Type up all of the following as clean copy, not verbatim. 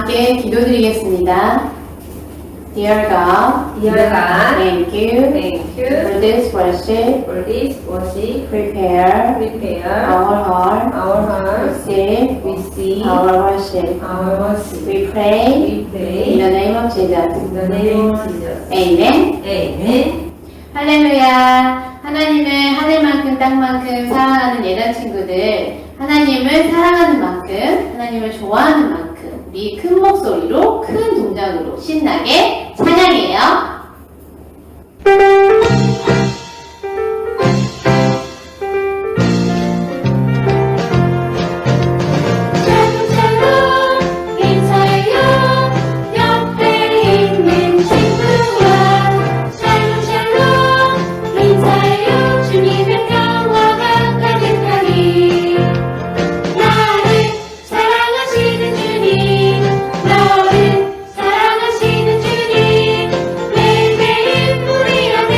함께 기도드리겠습니다. Dear God, thank you for this worship. Prepare our heart, receive our worship. We pray in the name of Jesus. Amen. 할렐루야. 하나님을 하늘만큼 땅만큼 사랑하는 예전 친구들, 하나님을 사랑하는 만큼, 하나님을 좋아하는 만큼 우리 큰 목소리로, 큰 동작으로 신나게 찬양해요. 너를 사랑하시는 주님, 매일매일 우리 안에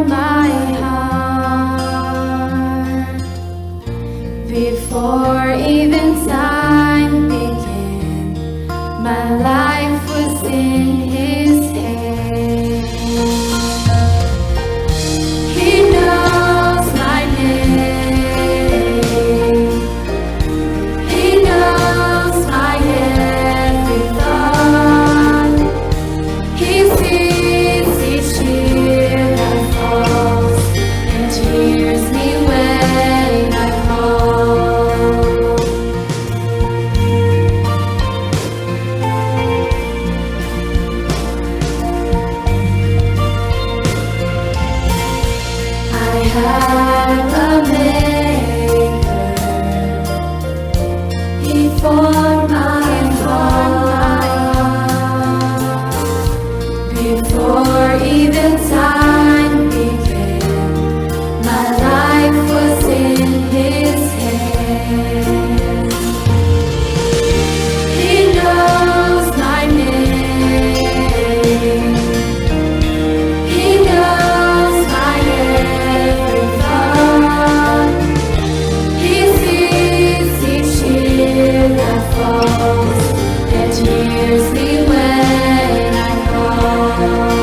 my heart. Before even time began, my life was in His hand. He knows my name. He knows my every thought. He sees each tear that falls and cheers me when I fall. I have a maker. He formed my heart. Before even time began, my life was in His hand. He knows my name. He knows my every thought. He sees each tear that falls and cheers me when I fall.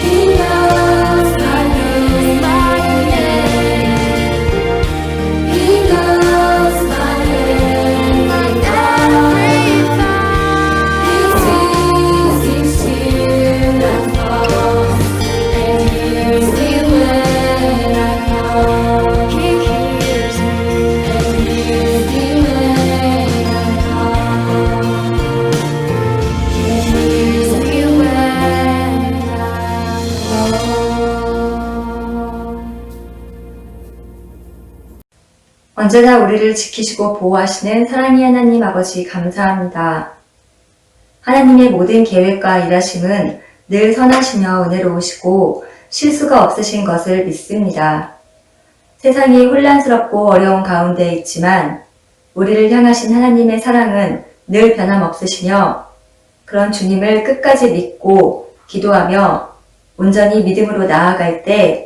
He knows my name. He knows my every thought. He sees each tear that falls and hears me when I call. He hears me and hears me when I call. He hears me when I call. 언제나 우리를 지키시고 보호하시는 사랑의 하나님 아버지 감사합니다. 하나님의 모든 계획과 일하심은 늘 선하시며 은혜로우시고 실수가 없으신 것을 믿습니다. 세상이 혼란스럽고 어려운 가운데 있지만 우리를 향하신 하나님의 사랑은 늘 변함없으시며 그런 주님을 끝까지 믿고 기도하며 온전히 믿음으로 나아갈 때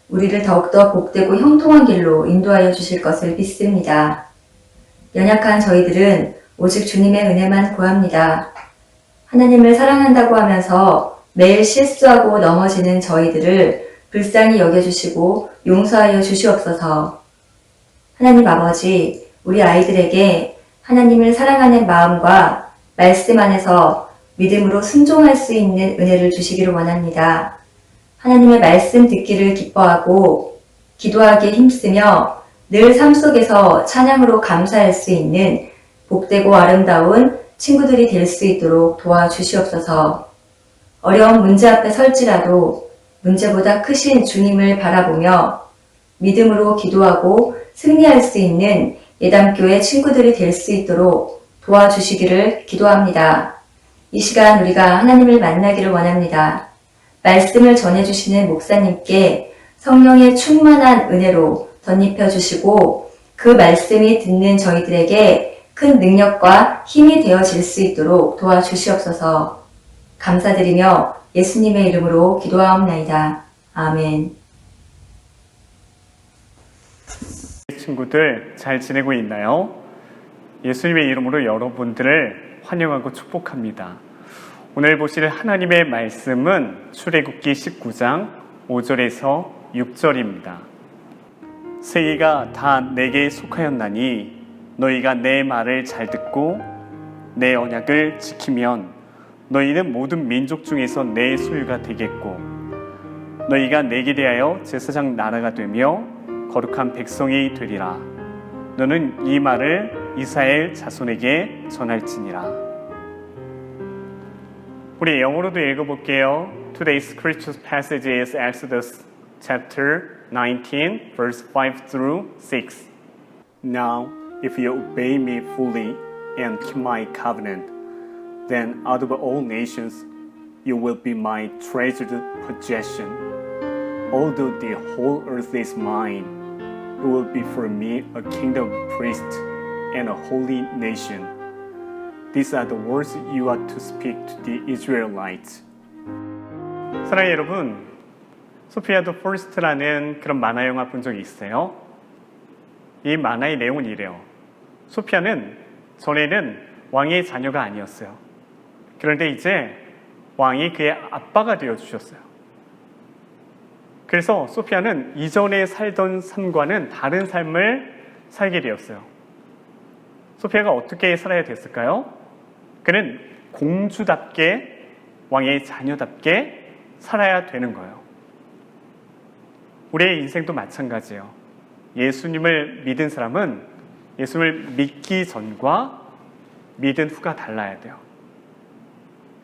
우리를 더욱더 복되고 형통한 길로 인도하여 주실 것을 믿습니다. 연약한 저희들은 오직 주님의 은혜만 구합니다. 하나님을 사랑한다고 하면서 매일 실수하고 넘어지는 저희들을 불쌍히 여겨주시고 용서하여 주시옵소서. 하나님 아버지, 우리 아이들에게 하나님을 사랑하는 마음과 말씀 안에서 믿음으로 순종할 수 있는 은혜를 주시기를 원합니다. 하나님의 말씀 듣기를 기뻐하고 기도하기에 힘쓰며 늘 삶 속에서 찬양으로 감사할 수 있는 복되고 아름다운 친구들이 될 수 있도록 도와주시옵소서. 어려운 문제 앞에 설지라도 문제보다 크신 주님을 바라보며 믿음으로 기도하고 승리할 수 있는 예담교회 친구들이 될 수 있도록 도와주시기를 기도합니다. 이 시간 우리가 하나님을 만나기를 원합니다. 말씀을 전해주시는 목사님께 성령의 충만한 은혜로 덧입혀 주시고 그 말씀이 듣는 저희들에게 큰 능력과 힘이 되어질 수 있도록 도와주시옵소서. 감사드리며 예수님의 이름으로 기도하옵나이다. 아멘. 친구들 잘 지내고 있나요? 예수님의 이름으로 여러분들을 환영하고 축복합니다. 오늘 보실 하나님의 말씀은 출애굽기 19장 5절에서 6절입니다. 세계가 다 내게 속하였나니 너희가 내 말을 잘 듣고 내 언약을 지키면 너희는 모든 민족 중에서 내 소유가 되겠고 너희가 내게 대하여 제사장 나라가 되며 거룩한 백성이 되리라. 너는 이 말을 이스라엘 자손에게 전할지니라. 우리 영어로도 읽어볼게요. Today's scripture passage is Exodus chapter 19, verse 5 through 6. Now, if you obey me fully and keep my covenant, then out of all nations you will be my treasured possession. Although the whole earth is mine, it will be for me a kingdom of priests and a holy nation. These are the words you are to speak to the Israelites. 사랑하는 여러분, 소피아 더 퍼스트라는 그런 만화 영화 본 적이 있어요? 이 만화의 내용은 이래요. 소피아는 전에는 왕의 자녀가 아니었어요. 그런데 이제 왕이 그의 아빠가 되어주셨어요. 그래서 소피아는 이전에 살던 삶과는 다른 삶을 살게 되었어요. 소피아가 어떻게 살아야 됐을까요? 그는 공주답게, 왕의 자녀답게 살아야 되는 거예요. 우리의 인생도 마찬가지예요. 예수님을 믿은 사람은 예수님을 믿기 전과 믿은 후가 달라야 돼요.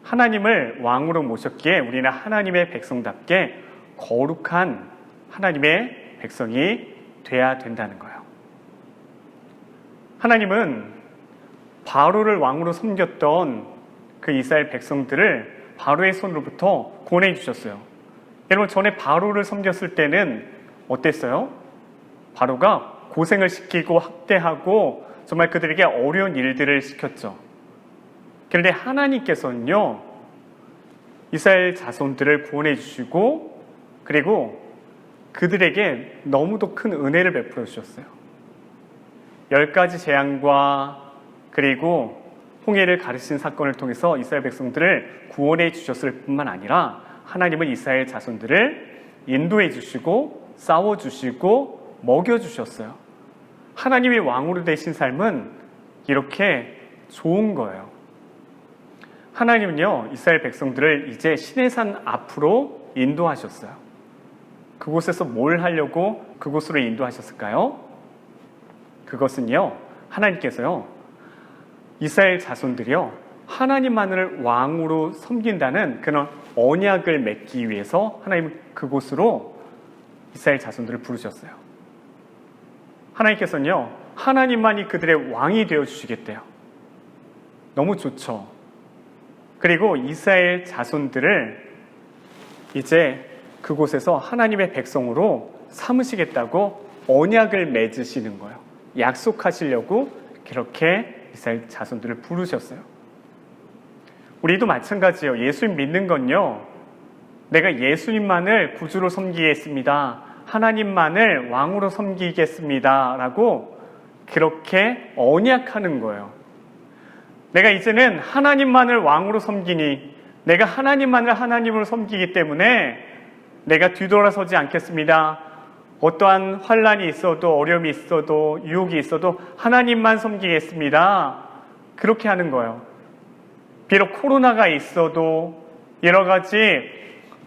하나님을 왕으로 모셨기에 우리는 하나님의 백성답게 거룩한 하나님의 백성이 돼야 된다는 거예요. 하나님은 바로를 왕으로 섬겼던 그 이스라엘 백성들을 바로의 손으로부터 구원해 주셨어요. 여러분, 전에 바로를 섬겼을 때는 어땠어요? 바로가 고생을 시키고 학대하고 정말 그들에게 어려운 일들을 시켰죠. 그런데 하나님께서는요, 이스라엘 자손들을 구원해 주시고 그리고 그들에게 너무도 큰 은혜를 베풀어 주셨어요. 10가지 재앙과 그리고 홍해를 가르친 사건을 통해서 이스라엘 백성들을 구원해 주셨을 뿐만 아니라 하나님은 이스라엘 자손들을 인도해 주시고 싸워 주시고 먹여 주셨어요. 하나님이 왕으로 되신 삶은 이렇게 좋은 거예요. 하나님은요, 이스라엘 백성들을 이제 시내산 앞으로 인도하셨어요. 그곳에서 뭘 하려고 그곳으로 인도하셨을까요? 그것은요, 하나님께서요, 이스라엘 자손들이요, 하나님만을 왕으로 섬긴다는 그런 언약을 맺기 위해서 하나님은 그곳으로 이스라엘 자손들을 부르셨어요. 하나님께서는요, 하나님만이 그들의 왕이 되어주시겠대요. 너무 좋죠. 그리고 이스라엘 자손들을 이제 그곳에서 하나님의 백성으로 삼으시겠다고 언약을 맺으시는 거예요. 약속하시려고 그렇게 이스라엘 자손들을 부르셨어요. 우리도 마찬가지예요. 예수님 믿는 건요, 내가 예수님만을 구주로 섬기겠습니다, 하나님만을 왕으로 섬기겠습니다 라고 그렇게 언약하는 거예요. 내가 이제는 하나님만을 왕으로 섬기니, 내가 하나님만을 하나님으로 섬기기 때문에 내가 뒤돌아서지 않겠습니다. 어떠한 환란이 있어도 어려움이 있어도 유혹이 있어도 하나님만 섬기겠습니다. 그렇게 하는 거예요. 비록 코로나가 있어도 여러 가지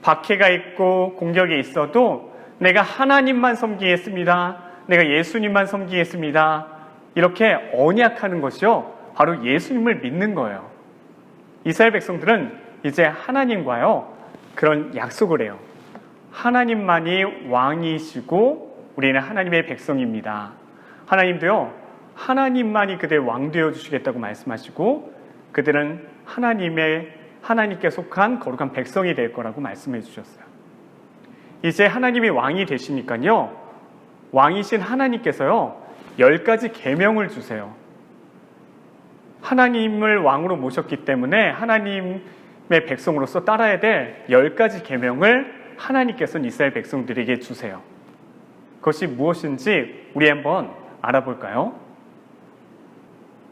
박해가 있고 공격이 있어도 내가 하나님만 섬기겠습니다. 내가 예수님만 섬기겠습니다. 이렇게 언약하는 것이요, 바로 예수님을 믿는 거예요. 이스라엘 백성들은 이제 하나님과요, 그런 약속을 해요. 하나님만이 왕이시고 우리는 하나님의 백성입니다. 하나님도요, 하나님만이 그들의 왕 되어주시겠다고 말씀하시고 그들은 하나님께 속한 거룩한 백성이 될 거라고 말씀해 주셨어요. 이제 하나님이 왕이 되시니까요, 왕이신 하나님께서요, 10가지 계명을 주세요. 하나님을 왕으로 모셨기 때문에 하나님의 백성으로서 따라야 될 10가지 계명을 하나님께서는 이스라엘 백성들에게 주세요. 그것이 무엇인지 우리 한번 알아볼까요?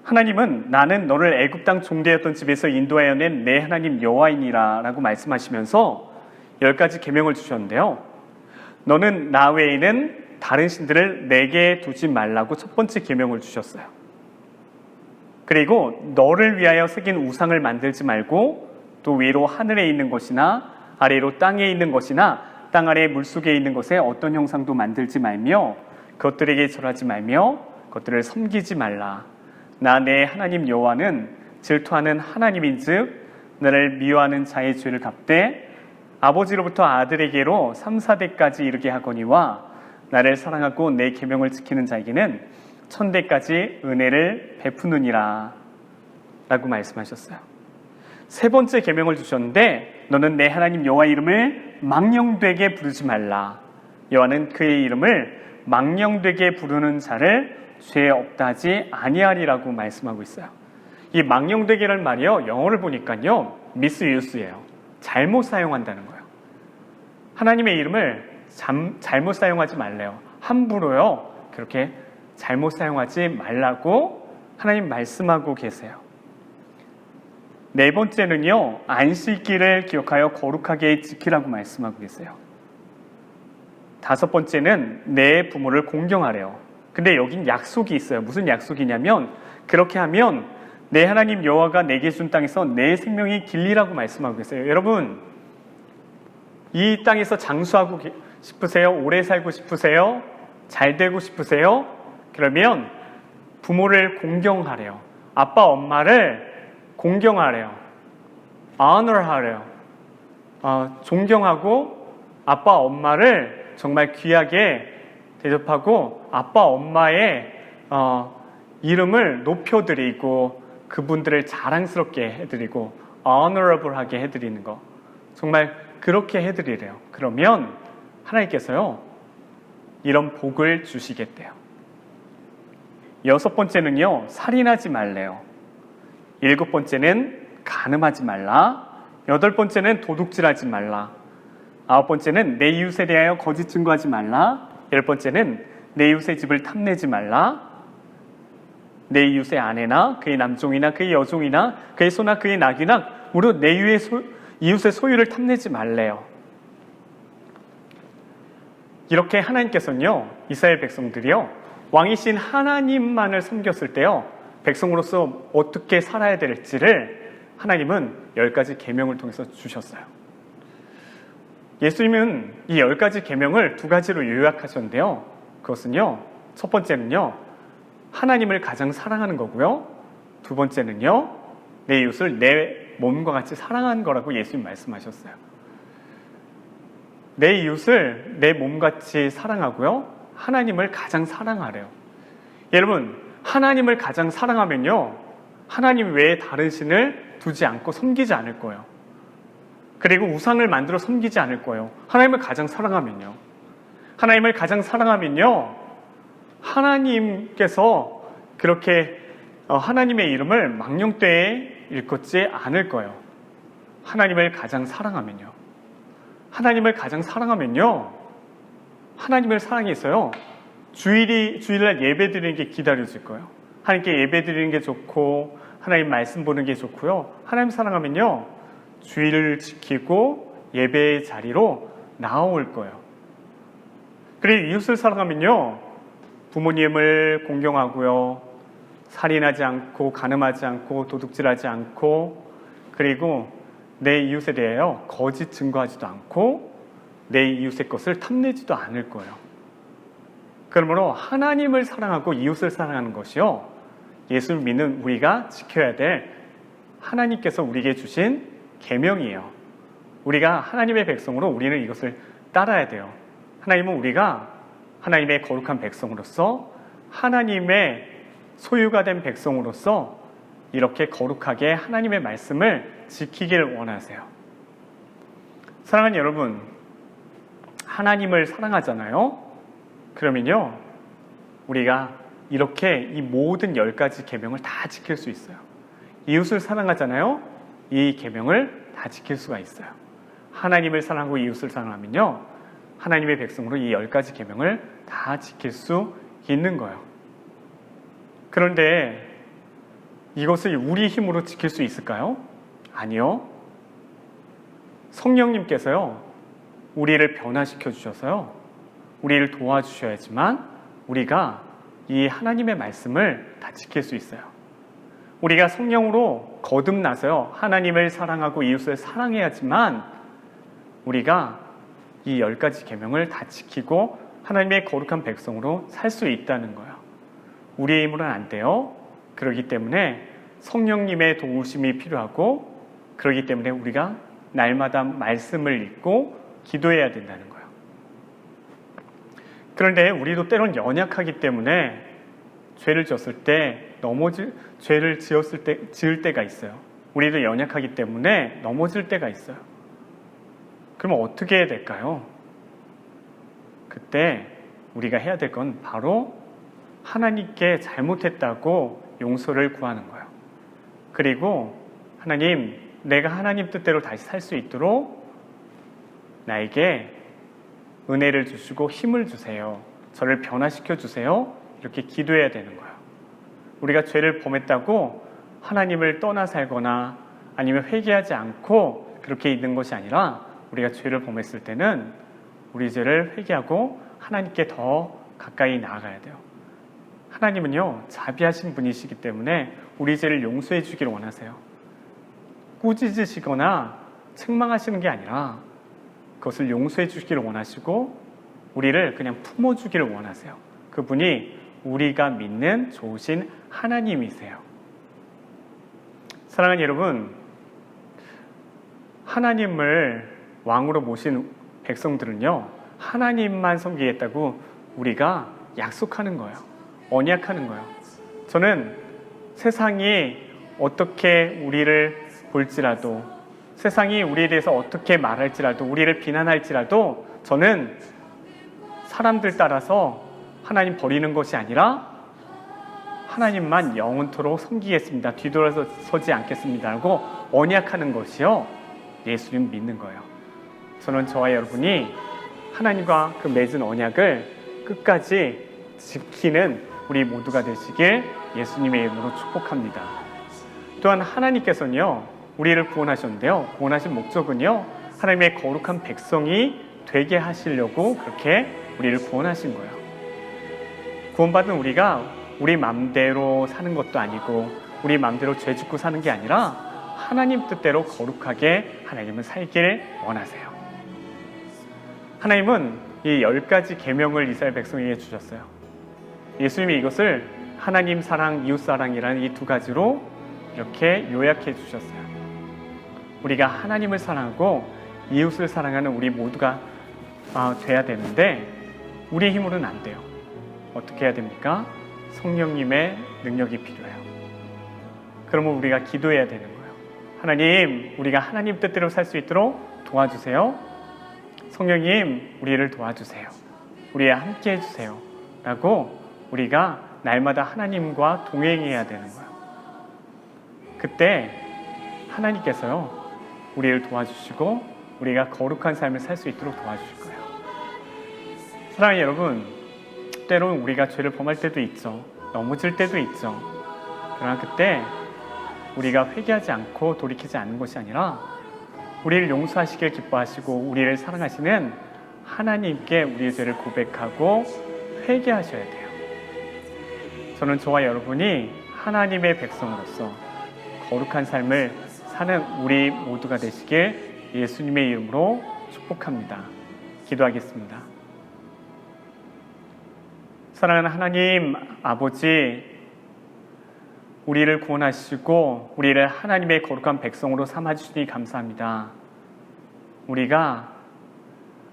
하나님은 나는 너를 애굽 땅 종되었던 집에서 인도하여 낸 내 하나님 여호와이니라 라고 말씀하시면서 10가지 계명을 주셨는데요, 너는 나 외에는 다른 신들을 내게 두지 말라고 첫 번째 계명을 주셨어요. 그리고 너를 위하여 새긴 우상을 만들지 말고 또 위로 하늘에 있는 것이나 아래로 땅에 있는 것이나 땅 아래 물속에 있는 것에 어떤 형상도 만들지 말며 그것들에게 절하지 말며 그것들을 섬기지 말라. 나 내 하나님 여호와는 질투하는 하나님인즉 나를 미워하는 자의 죄를 갚되 아버지로부터 아들에게로 3, 4대까지 이르게 하거니와 나를 사랑하고 내 계명을 지키는 자에게는 1000대까지 은혜를 베푸느니라 라고 말씀하셨어요. 세 번째 계명을 주셨는데, 너는 내 하나님 여호와 이름을 망령되게 부르지 말라. 여호와는 그의 이름을 망령되게 부르는 자를 죄 없다 하지 아니하리라고 말씀하고 있어요. 이 망령되게라는 말이요, 영어를 보니까요, 미스유스예요. 잘못 사용한다는 거예요. 하나님의 이름을 잘못 사용하지 말래요. 함부로요. 그렇게 잘못 사용하지 말라고 하나님 말씀하고 계세요. 네 번째는요, 안식일을 기억하여 거룩하게 지키라고 말씀하고 계세요. 다섯 번째는 내 부모를 공경하래요. 근데 여긴 약속이 있어요. 무슨 약속이냐면, 그렇게 하면 내 하나님 여호와가 내게 준 땅에서 내 생명이 길리라고 말씀하고 계세요. 여러분, 이 땅에서 장수하고 싶으세요? 오래 살고 싶으세요? 잘 되고 싶으세요? 그러면 부모를 공경하래요. 아빠, 엄마를 공경하래요. honor하래요. 존경하고 아빠, 엄마를 정말 귀하게 대접하고 아빠, 엄마의 이름을 높여드리고 그분들을 자랑스럽게 해드리고 honorable하게 해드리는 거. 정말 그렇게 해드리래요. 그러면 하나님께서요, 이런 복을 주시겠대요. 여섯 번째는요, 살인하지 말래요. 일곱 번째는 간음하지 말라. 여덟 번째는 도둑질하지 말라. 아홉 번째는 내 이웃에 대하여 거짓 증거하지 말라. 열 번째는 내 이웃의 집을 탐내지 말라. 내 이웃의 아내나 그의 남종이나 그의 여종이나 그의 소나 그의 낙이나 무릇 내 이웃의 소유를 탐내지 말래요. 이렇게 하나님께서는요, 이스라엘 백성들이요, 왕이신 하나님만을 섬겼을 때요, 백성으로서 어떻게 살아야 될지를 하나님은 10가지 계명을 통해서 주셨어요. 예수님은 이 10가지 계명을 2가지로 요약하셨는데요. 그것은요, 첫 번째는요, 하나님을 가장 사랑하는 거고요. 두 번째는요, 내 이웃을 내 몸과 같이 사랑하는 거라고 예수님 말씀하셨어요. 내 이웃을 내 몸같이 사랑하고요, 하나님을 가장 사랑하래요. 여러분, 하나님을 가장 사랑하면요, 하나님 외에 다른 신을 두지 않고 섬기지 않을 거예요. 그리고 우상을 만들어 섬기지 않을 거예요. 하나님을 가장 사랑하면요. 하나님을 가장 사랑하면요, 하나님께서 그렇게 하나님의 이름을 망령되이 일컫지 않을 거예요. 하나님을 가장 사랑하면요. 하나님을 가장 사랑하면요, 하나님을 사랑해서요, 주일날 예배 드리는 게 기다려질 거예요. 하나님께 예배 드리는 게 좋고 하나님 말씀 보는 게 좋고요. 하나님 사랑하면요, 주일을 지키고 예배의 자리로 나올 거예요. 그리고 이웃을 사랑하면요, 부모님을 공경하고요, 살인하지 않고 간음하지 않고 도둑질하지 않고, 그리고 내 이웃에 대하여 거짓 증거하지도 않고 내 이웃의 것을 탐내지도 않을 거예요. 그러므로 하나님을 사랑하고 이웃을 사랑하는 것이요, 예수를 믿는 우리가 지켜야 될 하나님께서 우리에게 주신 계명이에요. 우리가 하나님의 백성으로 우리는 이것을 따라야 돼요. 하나님은 우리가 하나님의 거룩한 백성으로서, 하나님의 소유가 된 백성으로서 이렇게 거룩하게 하나님의 말씀을 지키길 원하세요. 사랑하는 여러분, 하나님을 사랑하잖아요. 그러면요, 우리가 이렇게 이 모든 10가지 계명을 다 지킬 수 있어요. 이웃을 사랑하잖아요. 이 계명을 다 지킬 수가 있어요. 하나님을 사랑하고 이웃을 사랑하면요, 하나님의 백성으로 이 10가지 계명을 다 지킬 수 있는 거예요. 그런데 이것을 우리 힘으로 지킬 수 있을까요? 아니요. 성령님께서요, 우리를 변화시켜 주셔서요, 우리를 도와주셔야지만 우리가 이 하나님의 말씀을 다 지킬 수 있어요. 우리가 성령으로 거듭나서요, 하나님을 사랑하고 이웃을 사랑해야지만 우리가 이 10가지 계명을 다 지키고 하나님의 거룩한 백성으로 살 수 있다는 거예요. 우리의 힘으로는 안 돼요. 그렇기 때문에 성령님의 도우심이 필요하고, 그렇기 때문에 우리가 날마다 말씀을 읽고 기도해야 된다는 거예요. 그런데 우리도 때론 연약하기 때문에 죄를 지었을 때 죄를 지을 때가 있어요. 우리도 연약하기 때문에 넘어질 때가 있어요. 그러면 어떻게 해야 될까요? 그때 우리가 해야 될 건 바로 하나님께 잘못했다고 용서를 구하는 거예요. 그리고 하나님, 내가 하나님 뜻대로 다시 살 수 있도록 나에게 은혜를 주시고 힘을 주세요. 저를 변화시켜 주세요. 이렇게 기도해야 되는 거예요. 우리가 죄를 범했다고 하나님을 떠나 살거나 아니면 회개하지 않고 그렇게 있는 것이 아니라 우리가 죄를 범했을 때는 우리 죄를 회개하고 하나님께 더 가까이 나아가야 돼요. 하나님은요, 자비하신 분이시기 때문에 우리 죄를 용서해 주기를 원하세요. 꾸짖으시거나 책망하시는 게 아니라 그것을 용서해 주기를 원하시고 우리를 그냥 품어주기를 원하세요. 그분이 우리가 믿는 좋으신 하나님이세요. 사랑하는 여러분, 하나님을 왕으로 모신 백성들은요, 하나님만 섬기겠다고 우리가 약속하는 거예요. 언약하는 거예요. 저는 세상이 어떻게 우리를 볼지라도, 세상이 우리에 대해서 어떻게 말할지라도, 우리를 비난할지라도 저는 사람들 따라서 하나님 버리는 것이 아니라 하나님만 영원토록 섬기겠습니다. 뒤돌아서 서지 않겠습니다라고 언약하는 것이요, 예수님 믿는 거예요. 저는 저와 여러분이 하나님과 그 맺은 언약을 끝까지 지키는 우리 모두가 되시길 예수님의 이름으로 축복합니다. 또한 하나님께서는요, 우리를 구원하셨는데요, 구원하신 목적은요, 하나님의 거룩한 백성이 되게 하시려고 그렇게 우리를 구원하신 거예요. 구원받은 우리가 우리 맘대로 사는 것도 아니고 우리 맘대로 죄 짓고 사는 게 아니라 하나님 뜻대로 거룩하게 하나님은 살기를 원하세요. 하나님은 이 10가지 계명을 이스라엘 백성에게 주셨어요. 예수님이 이것을 하나님 사랑, 이웃 사랑이라는 이 두 가지로 이렇게 요약해 주셨어요. 우리가 하나님을 사랑하고 이웃을 사랑하는 우리 모두가 돼야 되는데 우리 힘으로는 안 돼요. 어떻게 해야 됩니까? 성령님의 능력이 필요해요. 그러면 우리가 기도해야 되는 거예요. 하나님, 우리가 하나님 뜻대로 살 수 있도록 도와주세요. 성령님, 우리를 도와주세요. 우리와 함께 해주세요. 라고 우리가 날마다 하나님과 동행해야 되는 거예요. 그때 하나님께서요, 우리를 도와주시고 우리가 거룩한 삶을 살 수 있도록 도와주실 거예요. 사랑하는 여러분, 때로는 우리가 죄를 범할 때도 있죠. 넘어질 때도 있죠. 그러나 그때 우리가 회개하지 않고 돌이키지 않는 것이 아니라 우리를 용서하시길 기뻐하시고 우리를 사랑하시는 하나님께 우리의 죄를 고백하고 회개하셔야 돼요. 저는 저와 여러분이 하나님의 백성으로서 거룩한 삶을 사는 우리 모두가 되시길 예수님의 이름으로 축복합니다. 기도하겠습니다. 사랑하는 하나님 아버지, 우리를 구원하시고 우리를 하나님의 거룩한 백성으로 삼아주시니 감사합니다. 우리가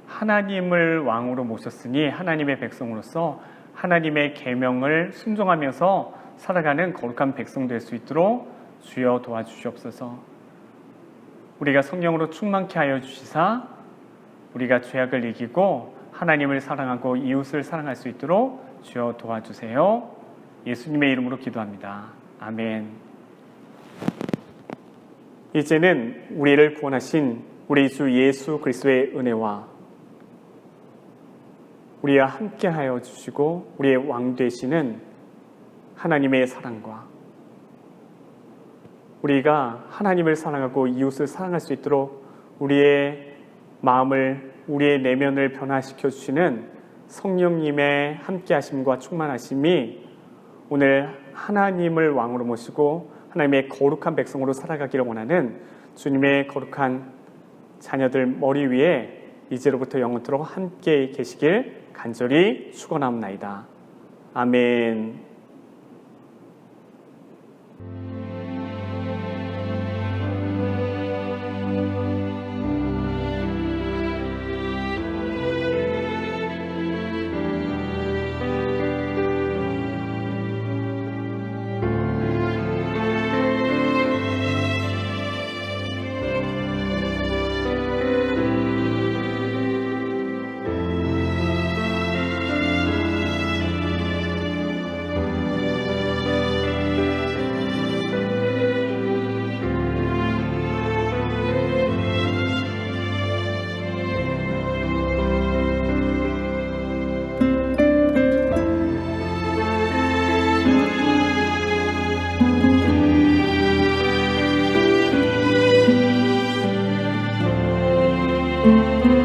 하나님을 왕으로 모셨으니 하나님의 백성으로서 하나님의 계명을 순종하면서 살아가는 거룩한 백성 될 수 있도록 주여 도와주시옵소서. 우리가 성령으로 충만케 하여 주시사 우리가 죄악을 이기고 하나님을 사랑하고 이웃을 사랑할 수 있도록 주여 도와주세요. 예수님의 이름으로 기도합니다. 아멘. 이제는 우리를 구원하신 우리 주 예수 그리스도의 은혜와 우리와 함께하여 주시고 우리의 왕 되시는 하나님의 사랑과 우리가 하나님을 사랑하고 이웃을 사랑할 수 있도록 우리의 마음을, 우리의 내면을 변화시켜 주시는 성령님의 함께하심과 충만하심이 오늘 하나님을 왕으로 모시고 하나님의 거룩한 백성으로 살아가기를 원하는 주님의 거룩한 자녀들 머리 위에 이제로부터 영원토록 함께 계시길 간절히 축원하옵나이다. 아멘. 감사합니다.